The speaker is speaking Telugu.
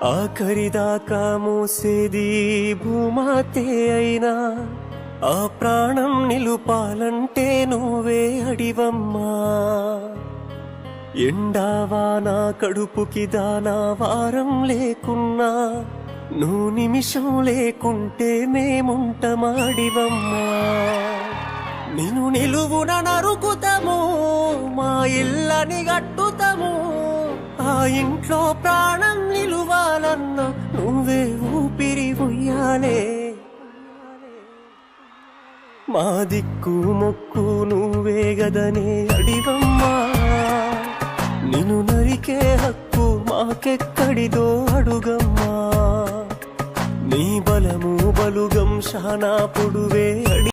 ఆఖరిదాకా మోసేది భూమాతే అయినా ఆ ప్రాణం నిలుపాలంటే నువ్వే అడివమ్మా. ఎండావాన కడుపుకి దానా వారం లేకున్నా నువ్వు నిమిషం లేకుంటే మేముంటమాడివమ్మా. నిన్ను నిలువున నరుకుతాము, మా ఇళ్ళని గట్టుతాము, ఆ ఇంట్లో ప్రాణం నిలువాలన్నా నువ్వే ఊపిరి ఉయ్యాలే. మా దిక్కు మొక్కు నువ్వే గదనే అడివమ్మా. నిన్ను నరికే హక్కు మాకెక్కడిదో అడుగమ్మా. నీ బలము బలుగం శానా పొడువే అడి